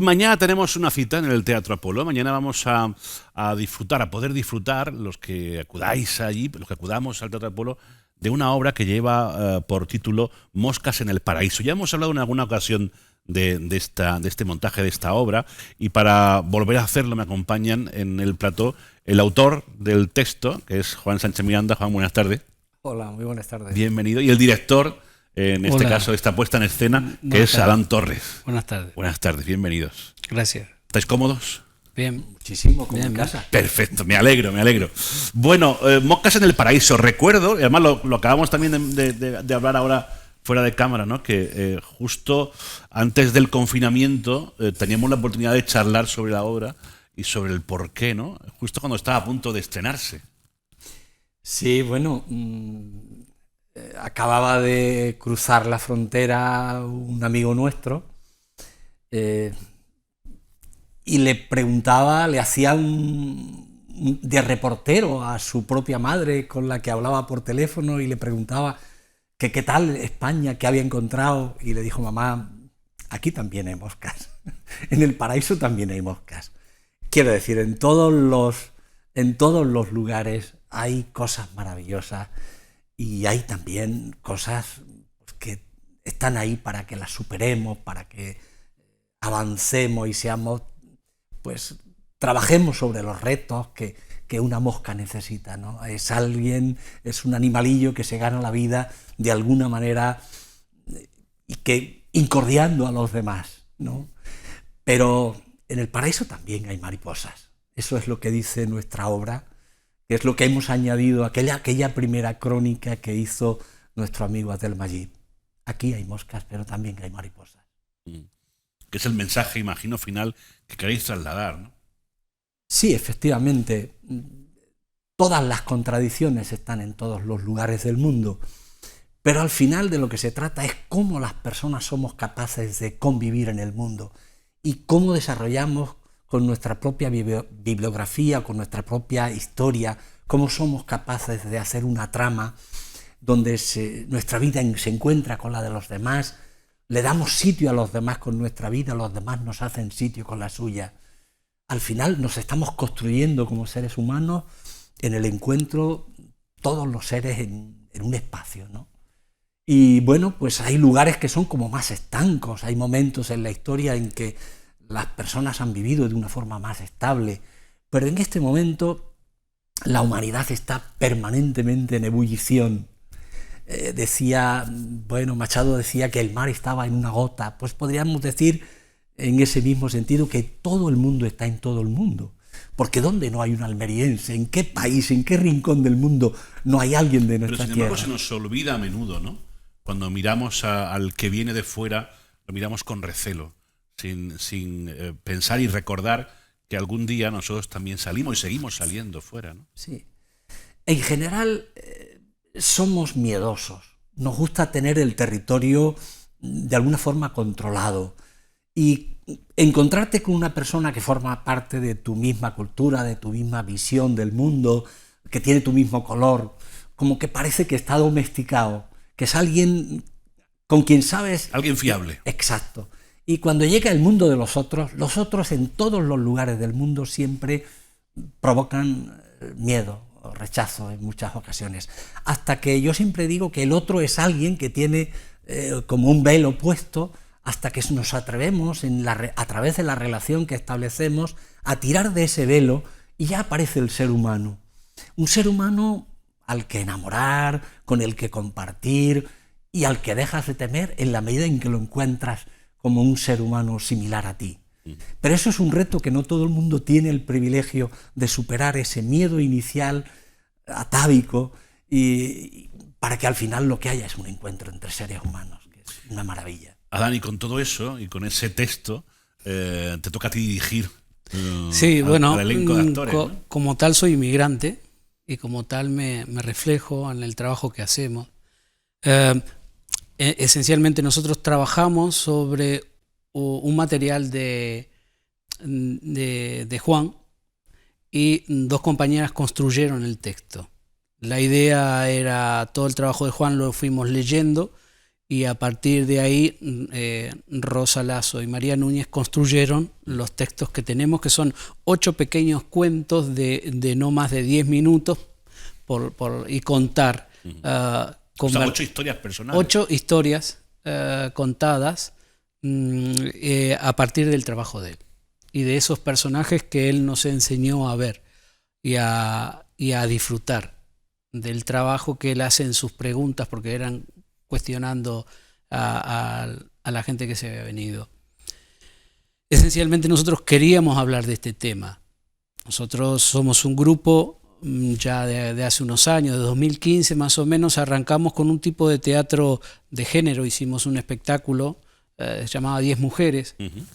Mañana tenemos una cita en el Teatro Apolo. Mañana vamos a disfrutar, a poder disfrutar, los que acudáis allí, los que acudamos al Teatro Apolo, de una obra que lleva por título Moscas en el Paraíso. Ya hemos hablado en alguna ocasión de este montaje, de esta obra, y para volver a hacerlo me acompañan en el plató el autor del texto, que es Juan Sánchez Miranda. Juan, buenas tardes. Hola, muy buenas tardes. Bienvenido. Y el director, en este caso, de esta puesta en escena, que es Adán Torres. Buenas tardes. Buenas tardes, bienvenidos. Gracias. ¿Estáis cómodos? Bien. Muchísimo, como Bien, en casa. Perfecto, me alegro, me alegro. Bueno, Moscas en el Paraíso. Recuerdo, y además lo acabamos también de hablar ahora fuera de cámara, ¿no? Que justo antes del confinamiento teníamos la oportunidad de charlar sobre la obra y sobre el porqué, ¿no? Justo cuando estaba a punto de estrenarse. Sí, bueno, acababa de cruzar la frontera un amigo nuestro y le preguntaba, le hacía de reportero a su propia madre con la que hablaba por teléfono y le preguntaba que qué tal España, qué había encontrado, y le dijo: mamá, aquí también hay moscas, en el paraíso también hay moscas. Quiero decir, en todos los lugares hay cosas maravillosas y hay también cosas que están ahí para que las superemos, para que avancemos y seamos, pues, trabajemos sobre los retos que una mosca necesita, ¿no? Es un animalillo que se gana la vida de alguna manera y que incordiando a los demás, ¿no? Pero en el paraíso también hay mariposas. Eso es lo que dice nuestra obra, que es lo que hemos añadido a aquella primera crónica que hizo nuestro amigo Abdelmajid. Aquí hay moscas, pero también hay mariposas. Que es el mensaje, imagino, final que queréis trasladar, ¿no? Sí, efectivamente. Todas las contradicciones están en todos los lugares del mundo, pero al final de lo que se trata es cómo las personas somos capaces de convivir en el mundo y cómo desarrollamos con nuestra propia bibliografía, con nuestra propia historia, cómo somos capaces de hacer una trama donde nuestra vida se encuentra con la de los demás, le damos sitio a los demás con nuestra vida, los demás nos hacen sitio con la suya. Al final nos estamos construyendo como seres humanos en el encuentro, todos los seres en un espacio, ¿no? Y bueno, pues hay lugares que son como más estancos, hay momentos en la historia en que las personas han vivido de una forma más estable, pero en este momento la humanidad está permanentemente en ebullición. Machado decía que el mar estaba en una gota, pues podríamos decir en ese mismo sentido que todo el mundo está en todo el mundo. Porque ¿dónde no hay un almeriense? ¿En qué país, en qué rincón del mundo no hay alguien de nuestra tierra? Pero sin embargo se nos olvida a menudo, ¿no? Cuando miramos al que viene de fuera, lo miramos con recelo, sin pensar y recordar que algún día nosotros también salimos y seguimos saliendo fuera, ¿no? Sí. En general somos miedosos. Nos gusta tener el territorio de alguna forma controlado. Y encontrarte con una persona que forma parte de tu misma cultura, de tu misma visión del mundo, que tiene tu mismo color, como que parece que está domesticado, que es alguien con quien sabes... Alguien fiable. Exacto. Y cuando llega el mundo de los otros en todos los lugares del mundo siempre provocan miedo o rechazo en muchas ocasiones. Hasta que yo siempre digo que el otro es alguien que tiene como un velo puesto, hasta que nos atrevemos a través de la relación que establecemos a tirar de ese velo y ya aparece el ser humano. Un ser humano al que enamorar, con el que compartir y al que dejas de temer en la medida en que lo encuentras como un ser humano similar a ti. Pero eso es un reto que no todo el mundo tiene el privilegio de superar, ese miedo inicial atávico, y para que al final lo que haya es un encuentro entre seres humanos, que es una maravilla. Adán, y con todo eso y con ese texto, te toca a ti dirigir sí, al elenco de actores, ¿no? Como tal soy inmigrante y como tal me reflejo en el trabajo que hacemos. Esencialmente nosotros trabajamos sobre un material de Juan y dos compañeras construyeron el texto. La idea era, todo el trabajo de Juan lo fuimos leyendo y a partir de ahí Rosa Lasso y María Núñez construyeron los textos que tenemos, que son 8 pequeños cuentos de no más de 10 minutos y contar. O sea, 8 historias personales. 8 historias contadas a partir del trabajo de él y de esos personajes que él nos enseñó a ver y a disfrutar del trabajo que él hace en sus preguntas, porque eran cuestionando a la gente que se había venido. Esencialmente nosotros queríamos hablar de este tema. Nosotros somos un grupo ya de hace unos años, de 2015 más o menos, arrancamos con un tipo de teatro de género, hicimos un espectáculo se llamaba 10 mujeres.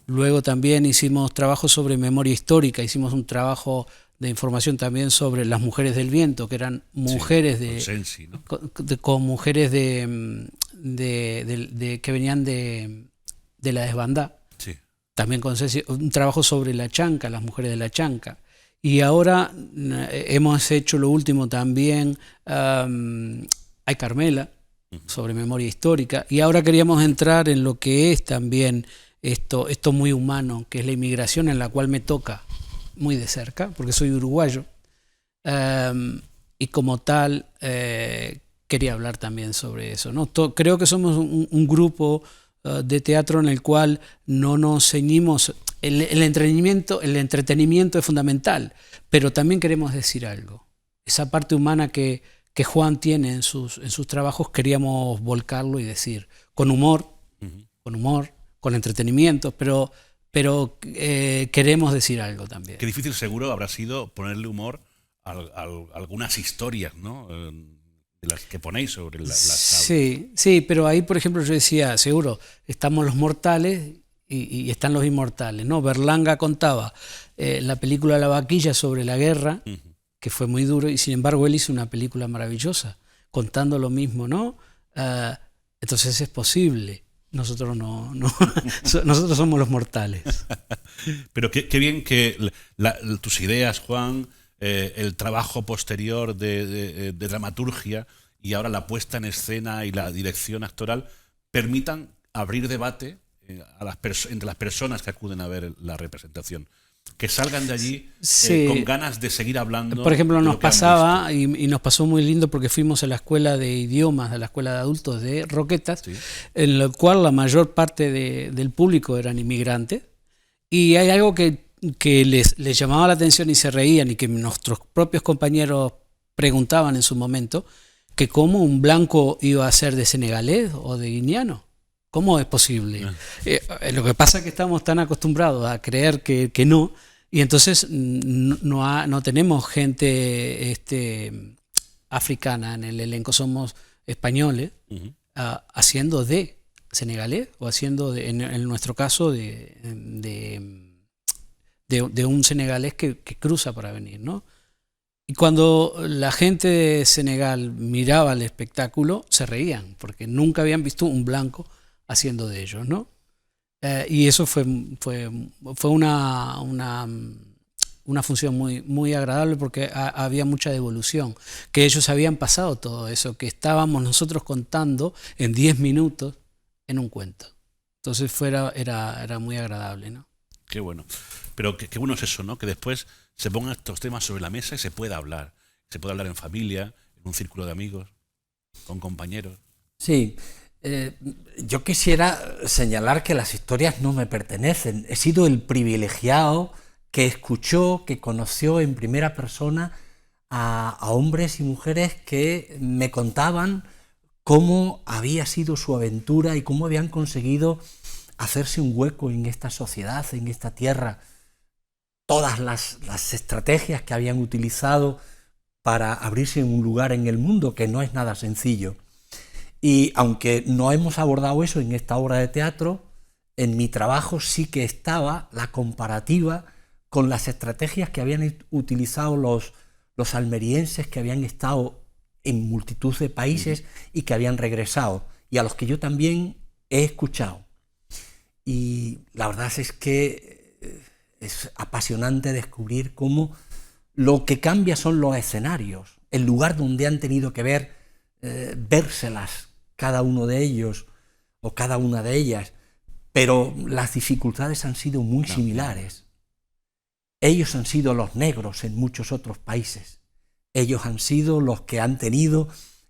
Luego también hicimos trabajo sobre memoria histórica, hicimos un trabajo de información también sobre las mujeres del viento, que eran mujeres con Sensi, ¿no? con mujeres que venían de la desbandada. Sí. También con Sensi, un trabajo sobre la chanca, las mujeres de la chanca. Y ahora hemos hecho lo último también, hay Carmela, sobre memoria histórica, y ahora queríamos entrar en lo que es también esto muy humano, que es la inmigración, en la cual me toca muy de cerca, porque soy uruguayo, y como tal quería hablar también sobre eso, ¿no? Creo que somos un grupo de teatro en el cual no nos ceñimos. El entretenimiento es fundamental, pero también queremos decir algo. Esa parte humana que Juan tiene en sus trabajos, queríamos volcarlo y decir, con humor, con entretenimiento, pero queremos decir algo también. Qué difícil seguro habrá sido ponerle humor a algunas historias, ¿no? De las que ponéis sobre las tablas. Sí, pero ahí, por ejemplo, yo decía, seguro, estamos los mortales y están los inmortales, ¿no? Berlanga contaba la película La vaquilla sobre la guerra, que fue muy duro, y sin embargo él hizo una película maravillosa, contando lo mismo, ¿no? Entonces es posible. Nosotros no nosotros somos los mortales. Pero qué bien que tus ideas, Juan, el trabajo posterior de dramaturgia y ahora la puesta en escena y la dirección actoral permitan abrir debate entre las personas que acuden a ver la representación, que salgan de allí con ganas de seguir hablando. Por ejemplo, nos pasaba, y nos pasó muy lindo, porque fuimos a la escuela de idiomas, a la escuela de adultos de Roquetas, en la cual la mayor parte del público eran inmigrantes, y hay algo que les llamaba la atención y se reían, y que nuestros propios compañeros preguntaban en su momento, que cómo un blanco iba a ser de senegalés o de guineano. ¿Cómo es posible? Lo que pasa es que estamos tan acostumbrados a creer que no, y entonces no tenemos gente africana en el elenco, somos españoles haciendo de senegalés o haciendo en nuestro caso de un senegalés que cruza para venir, ¿no? Y cuando la gente de Senegal miraba el espectáculo, se reían, porque nunca habían visto un blanco haciendo de ellos, ¿no? Y eso fue una función muy, muy agradable, porque había mucha devolución, que ellos habían pasado todo eso, que estábamos nosotros contando en 10 minutos en un cuento. Entonces era muy agradable, ¿no? Qué bueno. Pero qué bueno es eso, ¿no? Que después se pongan estos temas sobre la mesa y se pueda hablar. Se puede hablar en familia, en un círculo de amigos, con compañeros. Sí. Yo quisiera señalar que las historias no me pertenecen. He sido el privilegiado que escuchó, que conoció en primera persona a hombres y mujeres que me contaban cómo había sido su aventura y cómo habían conseguido hacerse un hueco en esta sociedad, en esta tierra. Todas las estrategias que habían utilizado para abrirse un lugar en el mundo, que no es nada sencillo. Y aunque no hemos abordado eso en esta obra de teatro, en mi trabajo sí que estaba la comparativa con las estrategias que habían utilizado los almerienses que habían estado en multitud de países y que habían regresado, y a los que yo también he escuchado. Y la verdad es que es apasionante descubrir cómo lo que cambia son los escenarios, el lugar donde han tenido que vérselas cada uno de ellos, o cada una de ellas, pero las dificultades han sido muy similares. Ellos han sido los negros en muchos otros países. Ellos han sido los que han tenido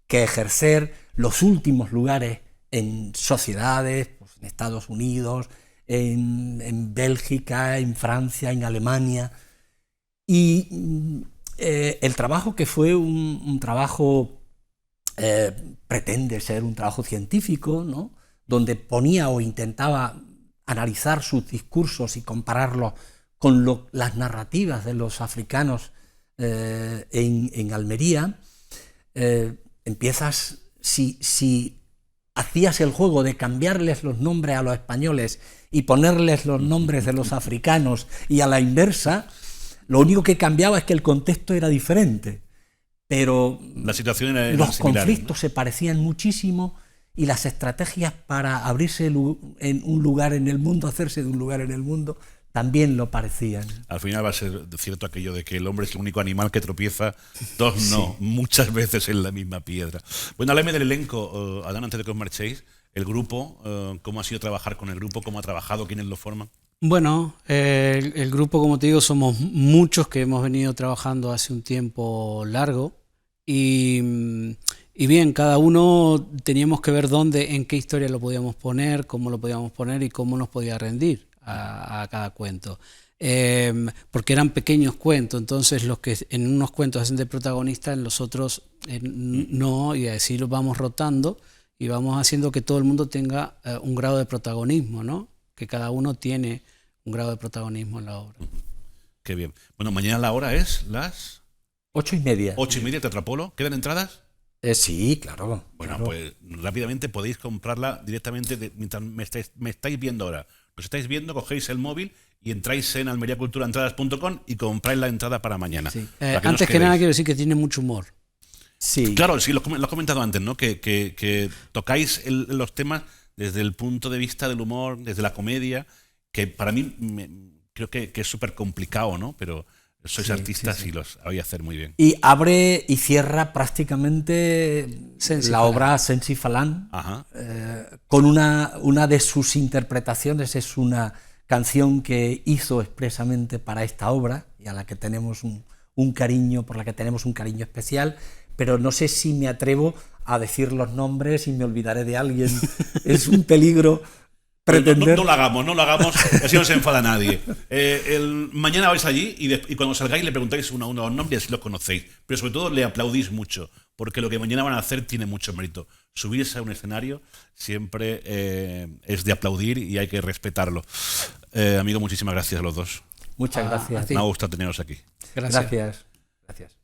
que ejercer los últimos lugares en sociedades, pues en Estados Unidos, en Bélgica, en Francia, en Alemania. Y el trabajo, que fue un trabajo, pretende ser un trabajo científico, ¿no?, donde ponía o intentaba analizar sus discursos y compararlos con las narrativas de los africanos en Almería, empiezas, si hacías el juego de cambiarles los nombres a los españoles y ponerles los nombres de los africanos y a la inversa, lo único que cambiaba es que el contexto era diferente, pero la situación era los similar, conflictos, ¿no?, se parecían muchísimo, y las estrategias para abrirse en un lugar en el mundo, hacerse de un lugar en el mundo, también lo parecían. Al final va a ser cierto aquello de que el hombre es el único animal que tropieza dos no, muchas veces en la misma piedra. Bueno, háblame del elenco, Adán, antes de que os marchéis. El grupo, ¿cómo ha sido trabajar con el grupo? ¿Cómo ha trabajado? ¿Quiénes lo forman? Bueno, el grupo, como te digo, somos muchos que hemos venido trabajando hace un tiempo largo y bien, cada uno teníamos que ver dónde, en qué historia lo podíamos poner, cómo lo podíamos poner y cómo nos podía rendir a cada cuento. Porque eran pequeños cuentos, entonces los que en unos cuentos hacen de protagonista, en los otros no, y así lo vamos rotando y vamos haciendo que todo el mundo tenga un grado de protagonismo, ¿no? Que cada uno tiene un grado de protagonismo en la obra. Qué bien. Bueno, mañana la hora es las 8:30. 8:30, Teatro Apolo. ¿Quedan entradas? Sí, claro. Bueno, claro. pues rápidamente podéis comprarla directamente mientras me estáis viendo ahora. Nos estáis viendo, cogéis el móvil y entráis en almeriaculturaentradas.com y compráis la entrada para mañana. Sí. Para que Antes no que nada quedéis. quiero decir que tiene mucho humor. Sí. Claro, sí, lo has comentado antes, ¿no? Que tocáis los temas desde el punto de vista del humor, desde la comedia, que para mí creo que es súper complicado, ¿no? Pero sois artistas y los sabéis hacer muy bien. Y abre y cierra prácticamente Sensi la Falan. obra Sensi Falan, Ajá. con una de sus interpretaciones. Es una canción que hizo expresamente para esta obra y a la que tenemos un cariño, por la que tenemos un cariño especial, pero no sé si me atrevo a decir los nombres y me olvidaré de alguien. Es un peligro pretender. No lo hagamos, así no se enfada nadie. Mañana vais allí y cuando salgáis le preguntáis uno a uno los nombres y así los conocéis. Pero sobre todo le aplaudís mucho, porque lo que mañana van a hacer tiene mucho mérito. Subirse a un escenario siempre es de aplaudir y hay que respetarlo. Amigo, muchísimas gracias a los dos. Muchas A gracias. ti. Me ha gustado teneros aquí. Gracias. Gracias. Gracias.